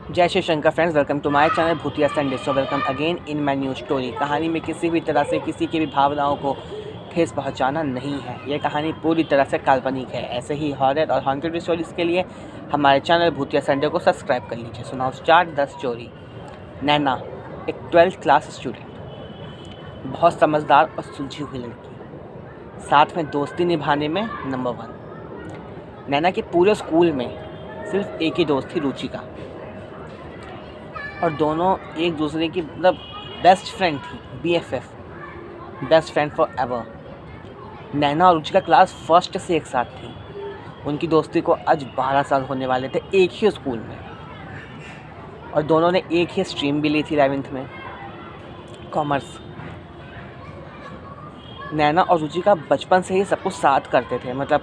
जय Shri Shankar friends, welcome to my channel भूतिया Sunday. So welcome again in my new story. कहानी में किसी भी तरह से किसी की भी भावनाओं को ठेस पहुंचाना नहीं है। यह कहानी पूरी तरह से काल्पनिक है। ऐसे ही हॉरर और हॉन्टेड स्टोरीज के लिए हमारे चैनल भूतिया संडे को सब्सक्राइब कर लीजिए। सुनाओ स्टार्ट द स्टोरी। नैना एक 12th क्लास स्टूडेंट, बहुत समझदार और सुलझी हुई लड़की, साथ में दोस्ती निभाने में नंबर 1। नैना के पूरे स्कूल में सिर्फ एक ही दोस्त थी, रुचिका, और दोनों एक दूसरे की बेस्ट फ्रेंड थी, BFF, best friend for ever. Naina और रुचिका क्लास फर्स्ट से एक साथ थी। उनकी दोस्ती को आज 12 साल होने वाले थे, एक ही स्कूल में, और दोनों ने एक ही स्ट्रीम भी ली थी 11th में, कॉमर्स। नैना और रुचिका बचपन से ही सब कुछ साथ करते थे,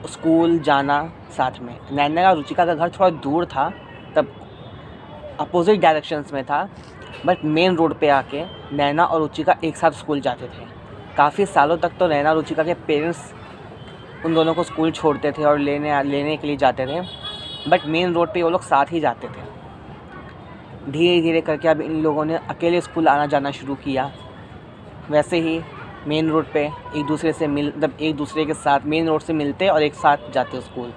स्कूल जाना साथ में। नैना और रुचिका का घर थोड़ा दूर था, तब अपोजिट डायरेक्शंस में था, बट मेन रोड पे आके नैना और रुचिका एक साथ स्कूल जाते थे। काफ़ी सालों तक तो नैना और रुचिका के पेरेंट्स उन दोनों को स्कूल छोड़ते थे और लेने के लिए जाते थे, बट मेन रोड पे वो लोग साथ ही जाते थे। धीरे धीरे करके अब इन लोगों ने अकेले स्कूल आना जाना शुरू किया। वैसे ही मेन रोड पे एक दूसरे के साथ मेन रोड से मिलते और एक साथ जाते स्कूल,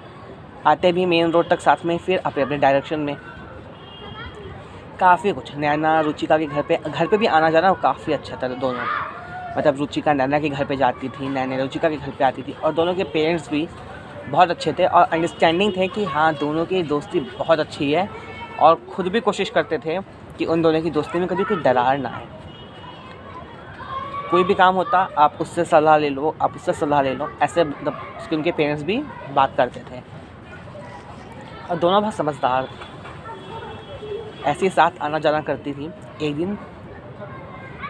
आते भी मेन रोड तक साथ में, फिर अपने अपने डायरेक्शन में। काफ़ी कुछ नैना रुचिका के घर पे भी आना जाना काफ़ी अच्छा था दोनों। रुचिका नैना के घर पे जाती थी, नैना रुचिका के घर पे आती थी, और दोनों के पेरेंट्स भी बहुत अच्छे थे और अंडरस्टैंडिंग थे कि हाँ, दोनों की दोस्ती बहुत अच्छी है, और ख़ुद भी कोशिश करते थे कि उन दोनों की दोस्ती में कभी कोई दरार ना आए। कोई भी काम होता आप उससे सलाह ले लो, ऐसे उनके पेरेंट्स भी बात करते थे, और दोनों बहुत समझदार थे। ऐसे ही साथ आना जाना करती थी। एक दिन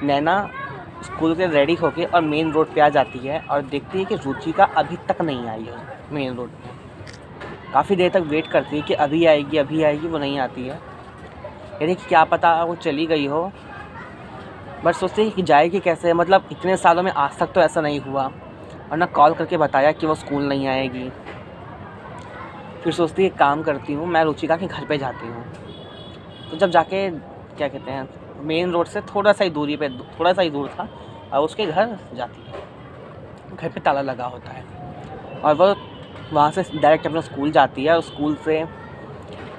नैना स्कूल के रेडी होके और मेन रोड पे आ जाती है और देखती है कि रुचिका अभी तक नहीं आई है मेन रोड पे। काफ़ी देर तक वेट करती है कि अभी आएगी, वो नहीं आती है। यानी कि क्या पता वो चली गई हो, बट सोचती है कि जाएगी कैसे। इतने सालों में आज तक तो ऐसा नहीं हुआ, और ना कॉल करके बताया कि वो स्कूल नहीं आएगी। फिर सोचती है काम करती हूँ, मैं रुचिका के घर पे जाती हूँ। तो जब जाके मेन रोड से थोड़ा सा ही दूर था, और उसके घर जाती है। घर पे ताला लगा होता है, और वो वहाँ से डायरेक्ट अपना स्कूल जाती है, और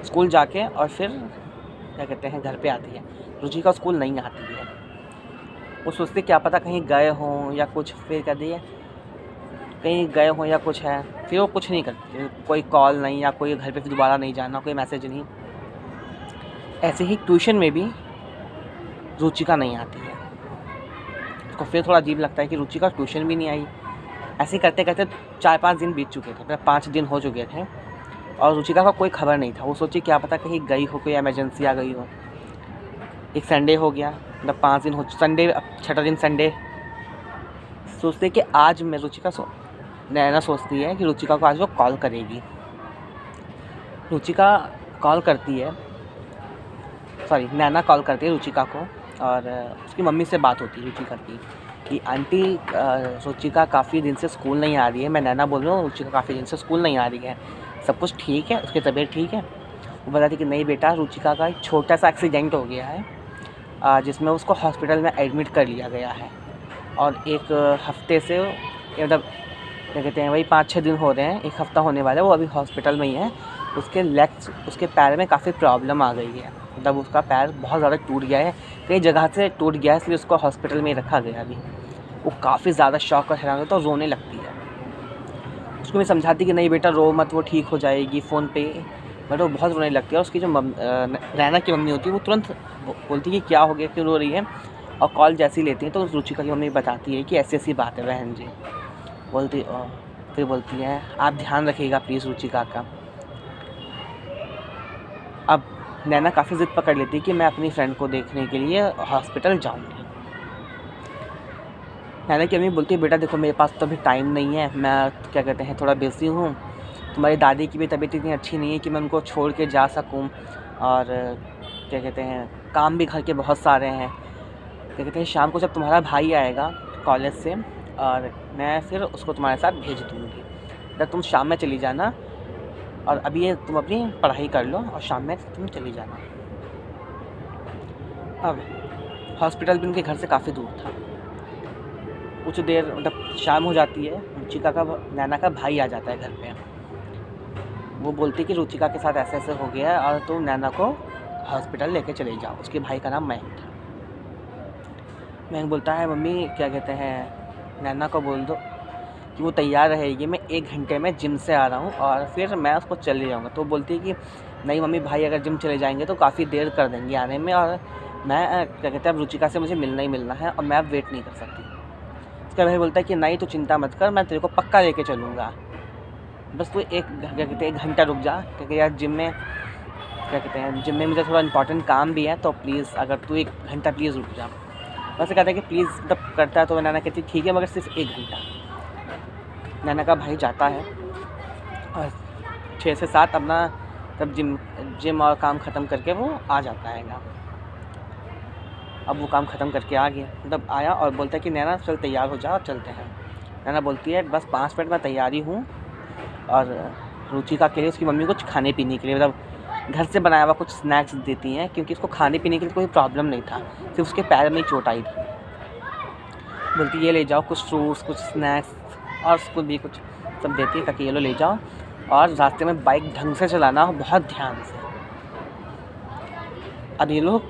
स्कूल जाके और फिर घर पे आती है। रुचिका स्कूल नहीं आती है। वो सोचती क्या पता कहीं गए हों या कुछ, फिर कह दिए कहीं गए हों या कुछ है। फिर वो कुछ नहीं करती, कोई कॉल नहीं, या कोई घर पे फिर दोबारा नहीं जाना, कोई मैसेज नहीं। ऐसे ही ट्यूशन में भी रुचिका नहीं आती है। उसको फिर थोड़ा अजीब लगता है कि रुचिका ट्यूशन भी नहीं आई। ऐसे ही करते करते 4-5 दिन बीत चुके थे, 5 दिन हो चुके थे, और रुचिका का कोई खबर नहीं था। वो सोची क्या पता कहीं गई हो, कोई इमरजेंसी आ गई हो। एक संडे हो गया, 5 दिन हो, संडे, अब 6ठा दिन संडे। सोचते कि आज मैं नैना सोचती है कि रुचिका को आज वो कॉल करेगी। नैना कॉल करती है रुचिका को, और उसकी मम्मी से बात होती है रुचिका की कि आंटी, रुचिका काफ़ी दिन से स्कूल नहीं आ रही है। मैं नैना बोल रहा हूँ, रुचिका काफ़ी दिन से स्कूल नहीं आ रही है, सब कुछ ठीक है, उसकी तबीयत ठीक है। वो बताती कि नहीं बेटा, रुचिका का एक छोटा सा एक्सीडेंट हो गया है, जिसमें उसको हॉस्पिटल में एडमिट कर लिया गया है, और एक हफ्ते से वही 5-6 दिन हो रहे हैं, एक हफ़्ता होने वाला है, वो अभी हॉस्पिटल में ही है। उसके पैर में काफ़ी प्रॉब्लम आ गई है, उसका पैर बहुत ज़्यादा टूट गया है, कई जगह से टूट गया है, इसलिए उसको हॉस्पिटल में ही रखा गया अभी। वो काफ़ी ज़्यादा शॉक और हैरान होता है, तो रोने लगती है। उसको मैं समझाती कि नहीं बेटा रो मत, वो ठीक हो जाएगी फ़ोन पे, बट वो बहुत रोने लगती है। और उसकी जो नैना की मम्मी होती है, वो तुरंत बोलती है कि क्या हो गया, क्यों रो रही है, और कॉल जैसी लेती है तो रुचिका की मम्मी बताती है कि ऐसी बात है बहन जी। फिर बोलती है आप ध्यान रखिएगा प्लीज़ रुचिका का। अब नैना काफ़ी ज़िद पकड़ लेती है कि मैं अपनी फ्रेंड को देखने के लिए हॉस्पिटल जाऊंगी। नैना की मम्मी बोलती है बेटा देखो, मेरे पास तो अभी टाइम नहीं है, मैं थोड़ा बिज़ी हूँ। तुम्हारी दादी की भी तबीयत इतनी अच्छी नहीं है कि मैं उनको छोड़ के जा सकूँ, और काम भी घर के बहुत सारे हैं। शाम को जब तुम्हारा भाई आएगा कॉलेज से, और मैं फिर उसको तुम्हारे साथ भेज दूँगी, जब तुम शाम में चली जाना, और अभी तुम अपनी पढ़ाई कर लो और शाम में तुम चली जाना। अब हॉस्पिटल भी उनके घर से काफ़ी दूर था। कुछ देर मतलब शाम हो जाती है, रुचिका का नैना का भाई आ जाता है घर पे। वो बोलती है कि रुचिका के साथ ऐसे ऐसे हो गया है और तुम नैना को हॉस्पिटल लेके चले जाओ। उसके भाई का नाम मयंक था। मयंक बोलता है मम्मी क्या कहते हैं नैना को बोल दो कि वो तैयार रहेगी, मैं 1 घंटे में जिम से आ रहा हूँ और फिर मैं उसको चले जाऊँगा। तो बोलती है कि नहीं मम्मी, भाई अगर जिम चले जाएंगे तो काफ़ी देर कर देंगे आने में, और मैं क्या कहते हैं अब रुचिका से मुझे मिलना ही मिलना है और मैं अब वेट नहीं कर सकती। उसका भाई बोलता है कि नहीं तो चिंता मत कर, मैं तेरे को पक्का लेके चलूँगा, बस तू क्या कहते हैं 1 घंटा रुक जा, क्योंकि यार जिम में क्या कहते हैं जिम में मुझे थोड़ा इंपॉर्टेंट काम भी है, तो प्लीज़ अगर तू 1 घंटा प्लीज़ रुक जा। वैसे कहता है कि प्लीज़ मतलब करता है, तो नैना कहती है ठीक है मगर सिर्फ 1 घंटा। नैना का भाई जाता है और 6 से 7 अपना तब जिम और काम ख़त्म करके वो आ जाता है। अब वो काम ख़त्म करके आ गया, मतलब आया और बोलता है कि नैना चल तैयार हो जा और चलते हैं। नैना बोलती है बस 5 मिनट में तैयारी हूँ, और रुचिका के लिए उसकी मम्मी कुछ खाने पीने के लिए मतलब घर से बनाया हुआ कुछ स्नैक्स देती हैं, क्योंकि उसको खाने पीने के लिए कोई प्रॉब्लम नहीं था, सिर्फ उसके पैर में ही चोट आई थी। बोलती ये ले जाओ कुछ फ्रूट्स, कुछ स्नैक्स और उसको भी कुछ सब देती है ताकि ये लो ले जाओ, और रास्ते में बाइक ढंग से चलाना बहुत ध्यान से। अब ये लोग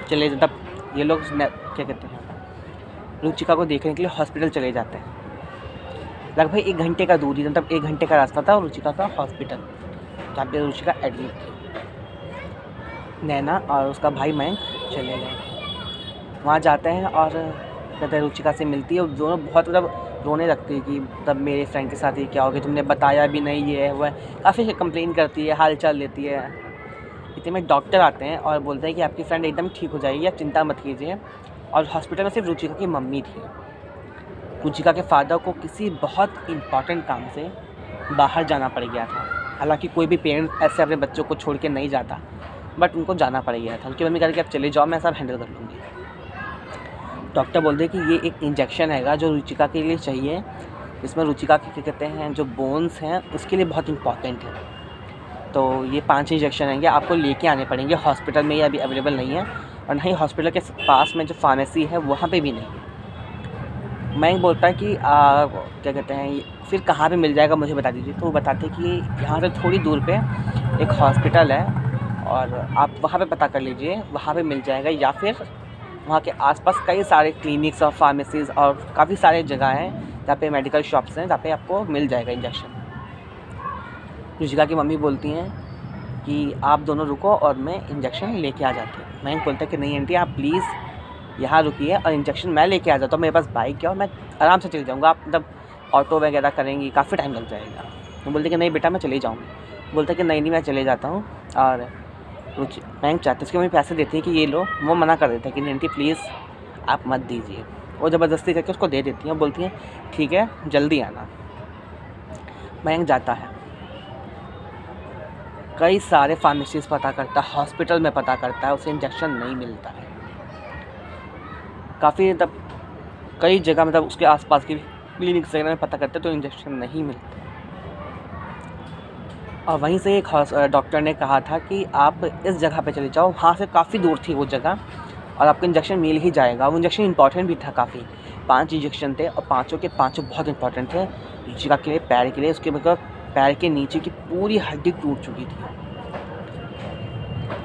चले तब ये लोग क्या कहते हैं रुचिका को देखने के लिए हॉस्पिटल चले जाते हैं। लगभग 1 घंटे का दूरी, मतलब 1 घंटे का रास्ता था रुचिका का हॉस्पिटल, जहाँ पे रुचिका एडमिट थी। नैना और उसका भाई मयंक चले गए, वहाँ जाते हैं और कहते हैं रुचिका से मिलती है, और दोनों बहुत मतलब रोने लगती है कि तब मेरे फ्रेंड के साथ ये क्या हो गया, तुमने बताया भी नहीं, ये है वो है, काफ़ी कंप्लेन करती है, हाल चाल लेती है। इतने में डॉक्टर आते हैं और बोलते हैं कि आपकी फ्रेंड एकदम ठीक हो जाएगी, आप चिंता मत कीजिए। और हॉस्पिटल में सिर्फ रुचिका की मम्मी थी। रुचिका के फादर को किसी बहुत इम्पॉर्टेंट काम से बाहर जाना पड़ गया था। हालांकि कोई भी पेरेंट्स ऐसे अपने बच्चों को छोड़ के नहीं जाता, बट उनको जाना पड़ गया था। उनकी मम्मी कह रही कि आप चले जाओ, मैं सब हैंडल कर लूँगी। डॉक्टर बोलते हैं कि ये एक इंजेक्शन हैगा जो रुचिका के लिए चाहिए, इसमें रुचिका के क्या कहते हैं जो बोन्स हैं उसके लिए बहुत इंपॉर्टेंट है। तो ये 5 इंजेक्शन हैं, आपको लेके आने पड़ेंगे। हॉस्पिटल में ये अभी अवेलेबल नहीं है, और ना ही हॉस्पिटल के पास में जो फार्मेसी है वहाँ पे भी नहीं है। मयंक बोलता है कि क्या कहते हैं फिर कहाँ पे मिल जाएगा मुझे बता दीजिए। तो वो बताते हैं कि यहाँ से थोड़ी दूर पे एक हॉस्पिटल है, और आप वहाँ पे पता कर लीजिए, वहाँ पे मिल जाएगा, या फिर वहाँ के आसपास कई सारे क्लिनिक्स और फार्मेसीज़ और काफ़ी सारे जगह हैं जहाँ पे मेडिकल शॉप्स हैं, जहाँ पे आपको मिल जाएगा इंजेक्शन। रुचिका की मम्मी बोलती हैं कि आप दोनों रुको और मैं इंजेक्शन लेके आ जाती हूँ। मयंक बोलता है कि नहीं आंटी, आप प्लीज़ यहाँ रुकिए और इंजेक्शन मैं लेके आ जाता हूँ, मेरे पास बाइक है और मैं आराम से चले जाऊँगा, आप मतलब ऑटो वगैरह करेंगी काफ़ी टाइम लग जाएगा। तो बोलते कि नहीं बेटा मैं चले जाऊँगी। बोलता कि नहीं मैं चले जाता हूँ। और मयंक चाहते उसके मम्मी पैसे देती है कि ये लो, वो मना कर देता है कि आंटी प्लीज़ आप मत दीजिए। वो ज़बरदस्ती करके उसको दे देती हैं, बोलती हैं ठीक है जल्दी आना। मयंक जाता है, कई सारे फार्मेसीज़ पता करता है, हॉस्पिटल में पता करता है, उसे इंजेक्शन नहीं मिलता है। काफ़ी मतलब कई जगह मतलब उसके आसपास की क्लिनिक वगैरह में पता करते तो इंजेक्शन नहीं मिलता। और वहीं से एक डॉक्टर ने कहा था कि आप इस जगह पे चले जाओ, वहाँ से काफ़ी दूर थी वो जगह, और आपको इंजेक्शन मिल ही जाएगा। वो इंजेक्शन इंपॉर्टेंट भी था काफ़ी, 5 इंजेक्शन थे और पाँचों के पाँचों बहुत इंपॉर्टेंट थे रुचिका के लिए, पैर के लिए। उसके मतलब पैर के नीचे की पूरी हड्डी टूट चुकी थी,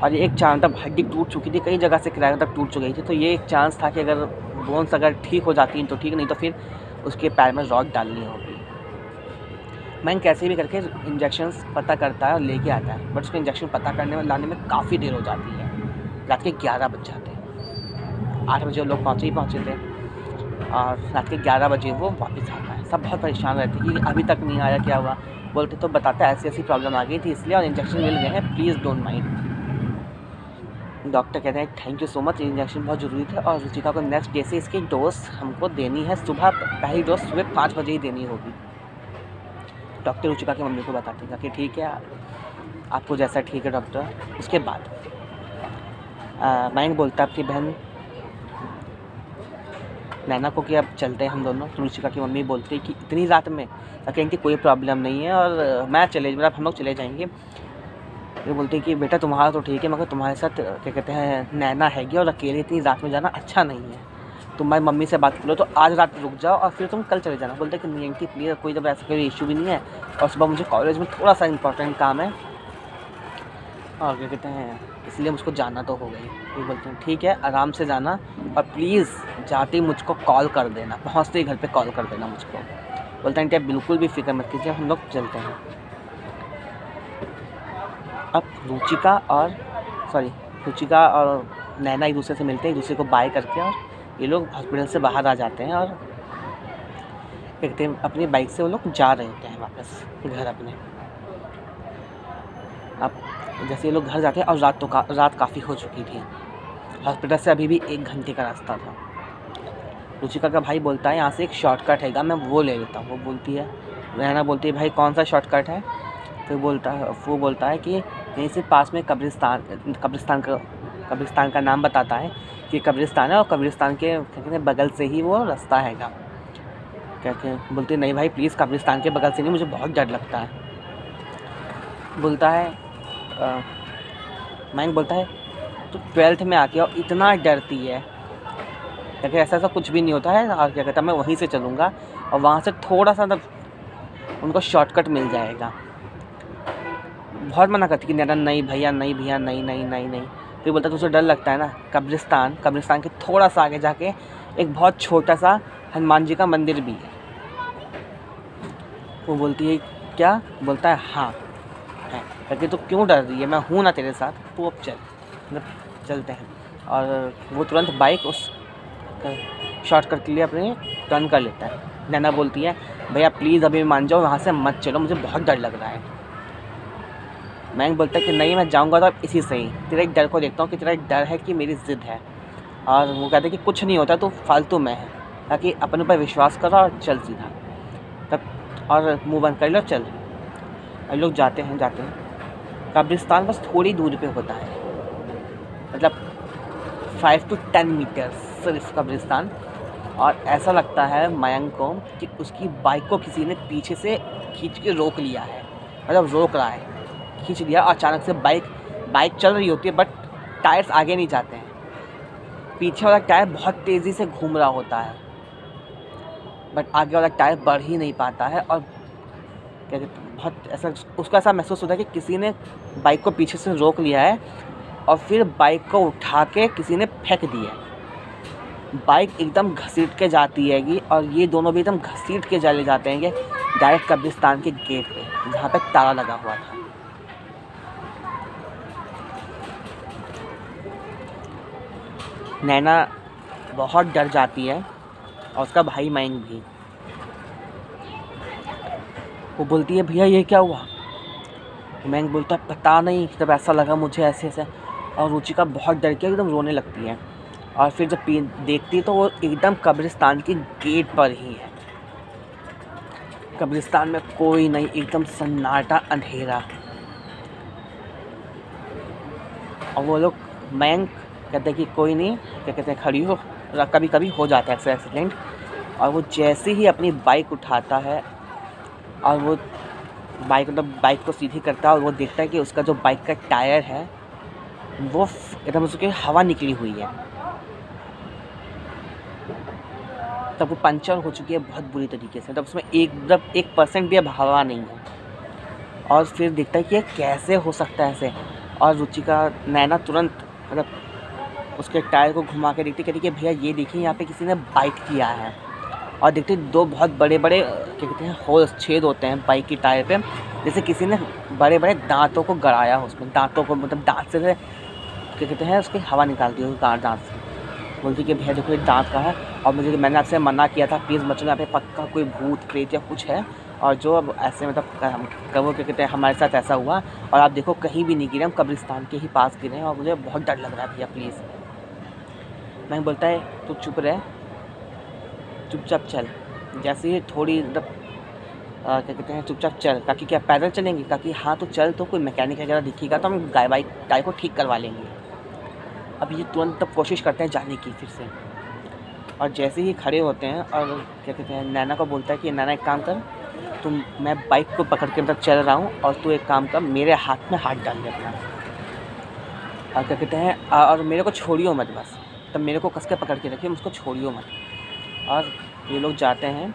और ये एक चांस तब हड्डी टूट चुकी थी, कई जगह से किराया तक टूट चुकी थी। तो ये एक चांस था कि अगर बोन्स अगर ठीक हो जाती तो ठीक, नहीं तो फिर उसके पैर में रॉड डालनी होगी। मयंक कैसे भी करके इंजेक्शन्स पता करता है और लेके आता है, बट उसको इंजेक्शन पता करने में लाने में काफ़ी देर हो जाती है। रात के 11 बज जाते हैं। 8 बजे लोग पहुँचे थे, और रात के 11 बजे वो वापस आता है। सब बहुत परेशान रहते हैं कि अभी तक नहीं आया, क्या हुआ। बोलते तो बताता है ऐसी प्रॉब्लम आ गई थी इसलिए, और इंजेक्शन मिल गए हैं, प्लीज़ डोंट माइंड। डॉक्टर कहते हैं thank you so much, injection बहुत ज़रूरी थे, और रुचिका को नेक्स्ट डे से इसकी डोज हमको देनी है, सुबह पहली डोज सुबह 5 बजे ही देनी होगी। डॉक्टर रुचिका की मम्मी को बताते हैं कि ठीक है आपको जैसा ठीक है डॉक्टर। उसके बाद मयंक बोलता है अपनी बहन नैना को कि अब चलते हैं हम दोनों। तो रुचिका की मम्मी बोलती है कि इतनी रात में, कहेंगे कोई प्रॉब्लम नहीं है और मैं मतलब हम लोग चले जाएंगे। ये बोलती है कि बेटा तुम्हारा तो ठीक है, मगर तुम्हारे साथ क्या कहते हैं नैना हैगी और अकेले इतनी रात में जाना अच्छा नहीं है। तुम्हारी मम्मी से बात कर लो तो आज रात रुक जाओ और फिर तुम कल चले जाना। बोलते हैं कि नहीं आंटी प्लीज़, कोई जब ऐसा कोई इशू भी नहीं है और सुबह मुझे कॉलेज में थोड़ा सा इंपॉर्टेंट काम है और क्या कहते हैं इसलिए मुझको जाना तो हो गई। ये बोलते हैं ठीक है आराम से जाना और प्लीज़ जाते ही मुझको कॉल कर देना, पहुँचते ही घर पे कॉल कर देना मुझको। बोलते हैं आंटी आप बिल्कुल भी फिक्र मत कीजिए, हम लोग चलते हैं। अब रुचिका और नैना एक दूसरे से मिलते हैं, एक दूसरे को बाय करके, और ये लोग हॉस्पिटल से बाहर आ जाते हैं और एक दिन अपनी बाइक से वो लोग जा रहे होते हैं वापस घर अपने। अब जैसे ये लोग घर जाते हैं और रात काफ़ी हो चुकी थी, हॉस्पिटल से अभी भी 1 घंटे का रास्ता था। रुचिका का भाई बोलता है यहाँ से एक शॉर्टकट हैगा, मैं वो ले लेता हूँ। वो बोलती है, नैना बोलती है भाई कौन सा शॉर्टकट है? फिर वो बोलता है कि यहीं से पास में कब्रिस्तान का नाम बताता है कि कब्रिस्तान है और कब्रिस्तान के कहते हैं बगल से ही वो रास्ता हैगा। कहते हैं बोलते नहीं भाई प्लीज़ कब्रिस्तान के बगल से नहीं, मुझे बहुत डर लगता है। बोलता है मैंग बोलता है तो 12th में आके और इतना डरती है, कहते ऐसा कुछ भी नहीं होता है और क्या कहता मैं वहीं से चलूँगा और वहाँ से थोड़ा सा उनको शॉर्टकट मिल जाएगा। बहुत मना करती कि नहीं भैया नहीं। फिर बोलता तुझे डर लगता है ना, कब्रिस्तान के थोड़ा सा आगे जाके एक बहुत छोटा सा हनुमान जी का मंदिर भी है। वो बोलती है क्या? बोलता है हाँ है। कहती तो क्यों डर रही है, मैं हूँ ना तेरे साथ, तू अब चल। मतलब चलते हैं और वो तुरंत बाइक उस शॉर्टकट के लिए अपने टर्न कर लेता है। नैना बोलती है भैया प्लीज़ अभी मान जाओ, वहाँ से मत चलो, मुझे बहुत डर लग रहा है। मैं बोलता है कि नहीं मैं जाऊँगा तो अब इसी से ही तेरे एक डर को देखता हूँ कि तेरा एक डर है कि मेरी ज़िद है। और वो कहते हैं कि कुछ नहीं होता, तो फालतू में है, ताकि अपने ऊपर विश्वास करो और चल सीधा तब और मुँह बंद कर लो चल। और लोग जाते हैं कब्रिस्तान बस थोड़ी दूर पे होता है, मतलब 5 to 10 मीटर सिर्फ कब्रिस्तान। और ऐसा लगता है मयंक को कि उसकी बाइक को किसी ने पीछे से खींच के रोक लिया है, मतलब रोक रहा है, खींच लिया। अचानक से बाइक चल रही होती है बट टायर्स आगे नहीं जाते हैं, पीछे वाला टायर बहुत तेज़ी से घूम रहा होता है बट आगे वाला टायर बढ़ ही नहीं पाता है। और क्या कहते बहुत ऐसा उसको ऐसा महसूस होता है कि किसी ने बाइक को पीछे से रोक लिया है और फिर बाइक को उठा के किसी ने फेंक दिया। बाइक एकदम घसीट के जाती हैगी और ये दोनों भी एकदम घसीट के चले जाते हैं डायरेक्ट कब्रिस्तान के गेट पे जहाँ पे ताला लगा हुआ था। नैना बहुत डर जाती है और उसका भाई मयंक भी। वो बोलती है भैया ये क्या हुआ? मयंक बोलता है पता नहीं, जब ऐसा लगा मुझे ऐसे। और रुचिका बहुत डर के एकदम रोने लगती है और फिर जब देखती है तो वो एकदम कब्रिस्तान के गेट पर ही है। कब्रिस्तान में कोई नहीं, एकदम सन्नाटा अंधेरा। और वो लोग मयंक कहते हैं कि कोई नहीं, क्या कहते हैं खड़ी हो, कभी कभी हो जाता है एक्सीडेंट। और वो जैसे ही अपनी बाइक उठाता है और वो बाइक को सीधी करता है और वो देखता है कि उसका जो बाइक का टायर है वो एकदम उसके हवा निकली हुई है, तब वो पंचर हो चुकी है बहुत बुरी तरीके से, तब उसमें 1% भी अब हवा नहीं है। और फिर देखता है कि ये कैसे हो सकता है ऐसे। और रुचिका नैना तुरंत मतलब उसके टायर को घुमा के देखती, कहती कि भैया ये देखिए यहाँ पे किसी ने बाइक किया है। और देखते 2 बहुत बड़े बड़े क्या कहते हैं होल्स, छेद होते हैं बाइक की टायर पे, जैसे किसी ने बड़े बड़े दांतों को गड़ाया हो उसमें, दांतों को मतलब दांत से क्या कहते हैं उसकी हवा निकालती है दांत से। बोलती कि भैया देखो ये दांत का है और मैंने आपसे मना किया था प्लीज़ मत चलो, यहाँ पे पक्का कोई भूत प्रेत या कुछ है और जो अब ऐसे मतलब कब क्या कहते हैं हमारे साथ ऐसा हुआ और आप देखो कहीं भी नहीं गिरे, हम कब्रिस्तान के ही पास गिरे हैं और मुझे बहुत डर लग रहा है भैया प्लीज़। मैं बोलता है तू चुप रहे, चुपचाप चल। जैसे ही थोड़ी मतलब क्या कहते हैं चुपचाप चल। काकी क्या पैदल चलेंगे? काकी हाँ तो चल, तो कोई मैकेनिक वगैरह दिखेगा तो हम बाइक को ठीक करवा लेंगे। अब ये तुरंत तब कोशिश करते हैं जाने की फिर से। और जैसे ही खड़े होते हैं और क्या कहते हैं नैना को बोलता है कि नैना एक काम कर, तो मैं बाइक को पकड़ के मतलब चल रहा हूँ और तू एक काम कर, मेरे हाथ में हाथ डाल दे अपना, और क्या कहते हैं, और मेरे को छोड़ियो मत बस, तब मेरे को कस के पकड़ के रखिए, मुझको छोड़ियो मत। और ये लोग जाते हैं,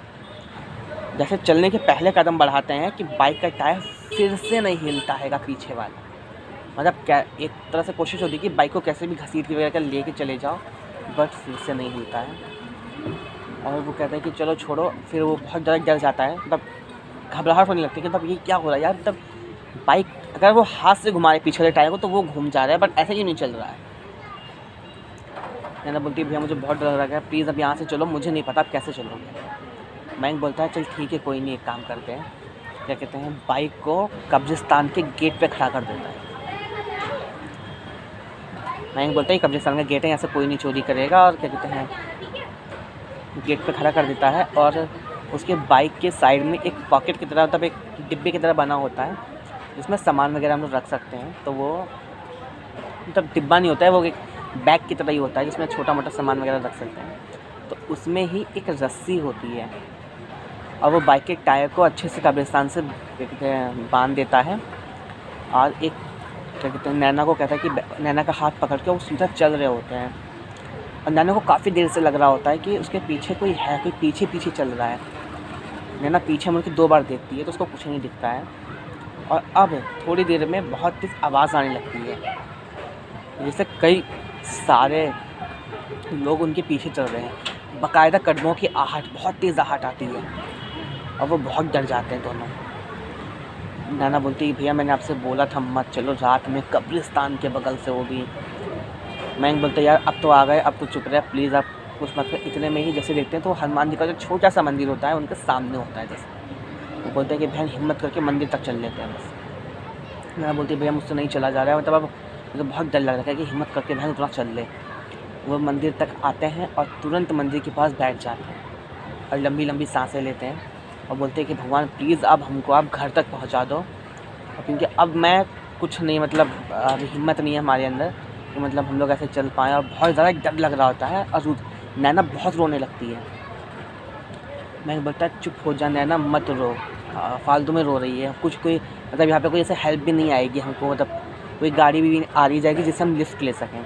जैसे चलने के पहले कदम बढ़ाते हैं कि बाइक का टायर फिर से नहीं हिलता हैगा पीछे वाला, मतलब क्या एक तरह से कोशिश होती है कि बाइक को कैसे भी घसीट के वगैरह कर लेके चले जाओ, बट फिर से नहीं हिलता है। और वो कहते हैं कि चलो छोड़ो, फिर वो बहुत ज़्यादा डर जाता है, मतलब घबराहट होने लगती है कि मतलब ये क्या हो रहा है यार, मतलब बाइक अगर वो हाथ से घुमा रहे पीछे वाले टायर को तो वो घूम जा रहा है, बट ऐसे क्यों नहीं चल रहा है। नैना बोलती है भैया मुझे बहुत डर लग रहा है, प्लीज़ अब यहाँ से चलो, मुझे नहीं पता आप कैसे चलोगे। मैंक बोलता है चल ठीक है कोई नहीं, एक काम करते हैं, क्या कहते हैं, बाइक को कब्रिस्तान के गेट पे खड़ा कर देता है। मैंक बोलता है कब्रिस्तान का गेट है, यहाँ से कोई नहीं चोरी करेगा, और क्या कहते हैं गेट पे खड़ा कर देता है। और उसके बाइक के साइड में एक पॉकेट की तरह, मतलब एक डिब्बे की तरह बना होता है जिसमें सामान वगैरह हम लोग रख सकते हैं। तो वो मतलब डिब्बा नहीं होता है, वो एक बैग की तरह ही होता है जिसमें छोटा मोटा सामान वगैरह रख सकते हैं। तो उसमें ही एक रस्सी होती है, और वो बाइक के टायर को अच्छे से कब्रिस्तान से बांध देता है। और एक क्या कहते हैं नैना को कहता है कि नैना का हाथ पकड़ के वो सीधा चल रहे होते हैं, और नैना को काफ़ी देर से लग रहा होता है कि उसके पीछे कोई है, कोई पीछे पीछे चल रहा है। नैना पीछे मुड़ के 2 बार देखती है तो उसको कुछ नहीं दिखता है, और अब थोड़ी देर में बहुत तेज़ आवाज़ आने लगती है, जैसे कई सारे लोग उनके पीछे चल रहे हैं, बाकायदा कदमों की आहट, बहुत तेज़ आहट आती है, और वो बहुत डर जाते हैं दोनों। नैना बोलती है भैया मैंने आपसे बोला था मत चलो रात में कब्रिस्तान के बगल से, वो भी। मैं बोलता यार अब तो आ गए, अब तो चुप रहे प्लीज़, आप कुछ मत कर। इतने में ही जैसे देखते हैं तो हनुमान जी का जो छोटा सा मंदिर होता है उनके सामने होता है, जैसे वो बोलते हैं कि बहन हिम्मत करके मंदिर तक चल लेते हैं बस। मैं बोलती भैया मुझसे नहीं चला जा रहा है, मतलब अब मुझे बहुत डर लग रहा है कि हिम्मत करके बहन उतना चल ले। वो मंदिर तक आते हैं और तुरंत मंदिर के पास बैठ जाते हैं और लंबी लंबी सांसें लेते हैं, और बोलते हैं कि भगवान प्लीज़ अब हमको आप घर तक पहुंचा दो, क्योंकि अब मैं कुछ नहीं, मतलब अभी हिम्मत नहीं है हमारे अंदर कि मतलब हम लोग ऐसे चल पाएँ, और बहुत ज़्यादा डर लग रहा होता है। और नैना बहुत रोने लगती है। मैं बोलता चुप हो जा नैना मत रो, फालतू में रो रही है, कुछ कोई मतलब यहाँ पे कोई ऐसे हेल्प भी नहीं आएगी हमको, मतलब कोई गाड़ी भी आ रही जाएगी जिससे हम लिफ्ट ले सकें।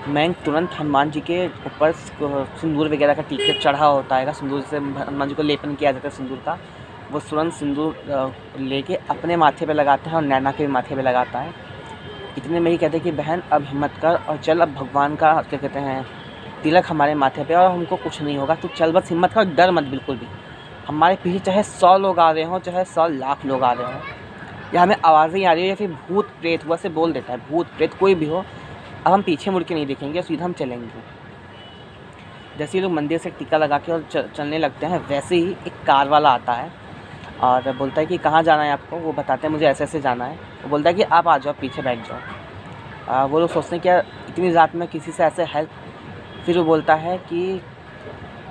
मैं तुरंत हनुमान जी के ऊपर सिंदूर वगैरह का टीका चढ़ा होता है, सिंदूर से हनुमान जी को लेपन किया जाता है सिंदूर का, वो तुरंत सिंदूर लेके अपने माथे पे लगाते हैं और नैना के माथे पे लगाता है। इतने में ही कहते हैं कि बहन अब हिम्मत कर और चल, अब भगवान का क्या कहते हैं तिलक हमारे माथे पे, और हमको कुछ नहीं होगा, तू चल बस हिम्मत कर, डर मत बिल्कुल भी। हमारे पीछे चाहे 100 लोग आ रहे हों, चाहे 100 लाख लोग आ रहे हों, या हमें आवाज़ें आ रही है, या फिर भूत प्रेत हुआ से बोल देता है, भूत प्रेत कोई भी हो, अब हम पीछे मुड़ के नहीं देखेंगे, सीधा हम चलेंगे। जैसे ही लोग मंदिर से टीका लगा के और चलने लगते हैं, वैसे ही एक कार वाला आता है और बोलता है कि कहाँ जाना है आपको। वो बताते हैं मुझे ऐसे ऐसे जाना है। वो बोलता है कि आप आ जाओ, पीछे बैठ जाओ। वो लोग सोचते हैं क्या इतनी रात में किसी से ऐसे हेल्प। फिर वो बोलता है कि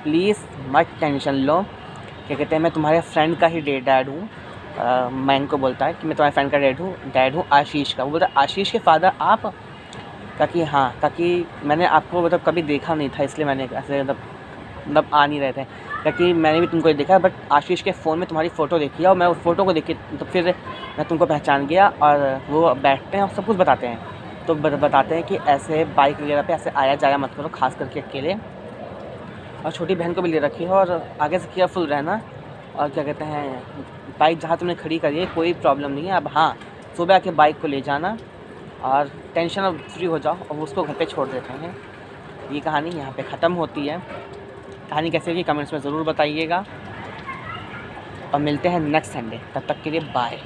प्लीज़ मत टेंशन लो, क्या कहते हैं मैं तुम्हारे फ्रेंड का ही डैड हूँ। मैंग को बोलता है कि मैं तुम्हारे फ्रेंड का डैड हूँ आशीष का। वो बोलता है आशीष के फादर आप? ताकि हाँ, ताकि मैंने आपको मतलब कभी देखा नहीं था, इसलिए मैंने ऐसे मतलब आ नहीं रहे थे, ताकि मैंने भी तुमको देखा, बट आशीष के फ़ोन में तुम्हारी फ़ोटो देखी है और मैं उस फ़ोटो को देख के तो फिर मैं तुमको पहचान गया। और वो बैठते हैं और सब कुछ बताते हैं, तो बताते हैं कि ऐसे बाइक वगैरह पे ऐसे आया जाया मत करो, खास करके अकेले, और छोटी बहन को भी ले रखी है, और आगे से केयरफुल रहना। और क्या कहते हैं बाइक जहाँ तुमने खड़ी करी है कोई प्रॉब्लम नहीं है। अब हाँ, सुबह आके बाइक को ले जाना और टेंशन अब फ्री हो जाओ, और उसको घर पे छोड़ देते हैं। ये कहानी यहाँ पे ख़त्म होती है। कहानी कैसी लगी कमेंट्स में ज़रूर बताइएगा, और मिलते हैं नेक्स्ट संडे। तब तक के लिए बाय।